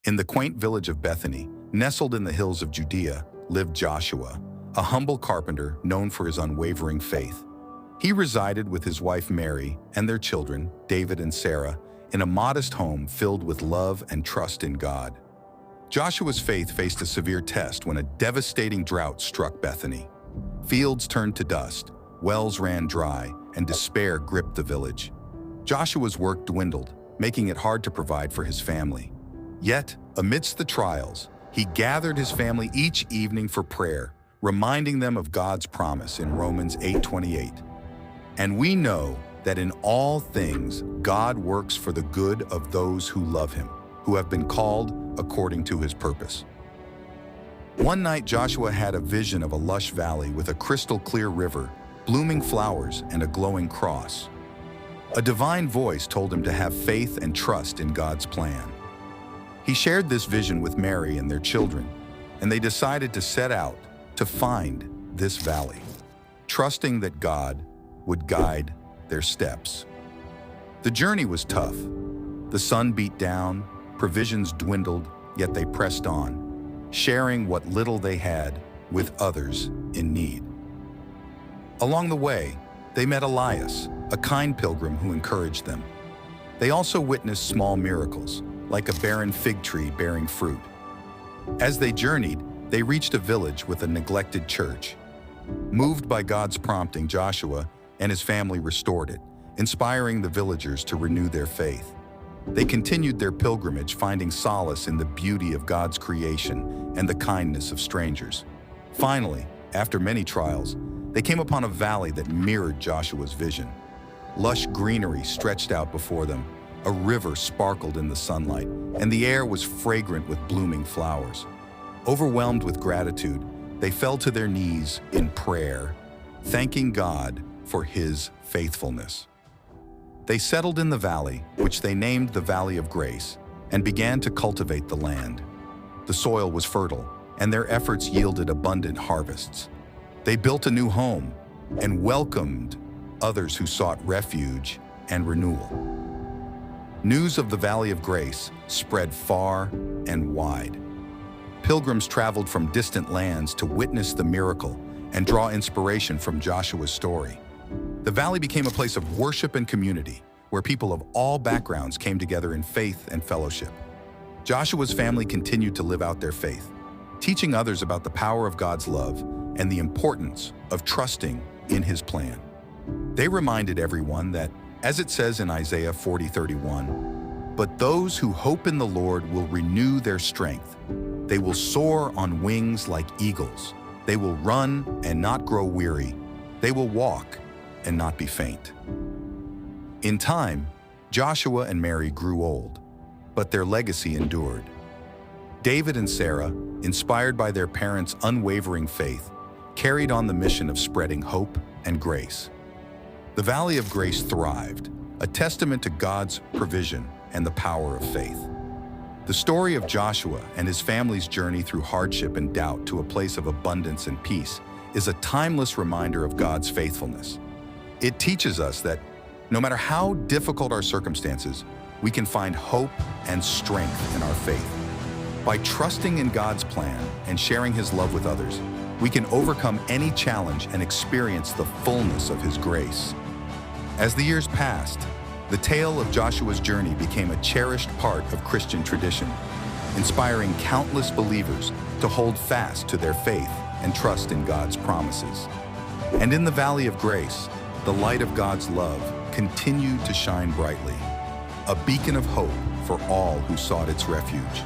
In the quaint village of Bethany, nestled in the hills of Judea, lived Joshua, a humble carpenter known for his unwavering faith. He resided with his wife Mary and their children, David and Sarah, in a modest home filled with love and trust in God. Joshua's faith faced a severe test when a devastating drought struck Bethany. Fields turned to dust, wells ran dry, and despair gripped the village. Joshua's work dwindled, making it hard to provide for his family. Yet, amidst the trials, he gathered his family each evening for prayer, reminding them of God's promise in Romans 8:28. And we know that in all things God works for the good of those who love him, who have been called according to his purpose. One night Joshua had a vision of a lush valley with a crystal-clear river, blooming flowers, and a glowing cross. A divine voice told him to have faith and trust in God's plan. He shared this vision with Mary and their children, and they decided to set out to find this valley, trusting that God would guide their steps. The journey was tough. The sun beat down, provisions dwindled, yet they pressed on, sharing what little they had with others in need. Along the way, they met Elias, a kind pilgrim who encouraged them. They also witnessed small miracles, like a barren fig tree bearing fruit. As they journeyed, they reached a village with a neglected church. Moved by God's prompting, Joshua and his family restored it, inspiring the villagers to renew their faith. They continued their pilgrimage, finding solace in the beauty of God's creation and the kindness of strangers. Finally, after many trials, they came upon a valley that mirrored Joshua's vision. Lush greenery stretched out before them, a river sparkled in the sunlight, and the air was fragrant with blooming flowers. Overwhelmed with gratitude, they fell to their knees in prayer, thanking God for his faithfulness. They settled in the valley, which they named the Valley of Grace, and began to cultivate the land. The soil was fertile, and their efforts yielded abundant harvests. They built a new home and welcomed others who sought refuge and renewal. News of the Valley of Grace spread far and wide. Pilgrims traveled from distant lands to witness the miracle and draw inspiration from Joshua's story. The valley became a place of worship and community, where people of all backgrounds came together in faith and fellowship. Joshua's family continued to live out their faith, teaching others about the power of God's love and the importance of trusting in his plan. They reminded everyone that, as it says in Isaiah 40:31, "But those who hope in the Lord will renew their strength. They will soar on wings like eagles. They will run and not grow weary. They will walk and not be faint." In time, Joshua and Mary grew old, but their legacy endured. David and Sarah, inspired by their parents' unwavering faith, carried on the mission of spreading hope and grace. The Valley of Grace thrived, a testament to God's provision and the power of faith. The story of Joshua and his family's journey through hardship and doubt to a place of abundance and peace is a timeless reminder of God's faithfulness. It teaches us that no matter how difficult our circumstances, we can find hope and strength in our faith. By trusting in God's plan and sharing his love with others, we can overcome any challenge and experience the fullness of his grace. As the years passed, the tale of Joshua's journey became a cherished part of Christian tradition, inspiring countless believers to hold fast to their faith and trust in God's promises. And in the Valley of Grace, the light of God's love continued to shine brightly, a beacon of hope for all who sought its refuge.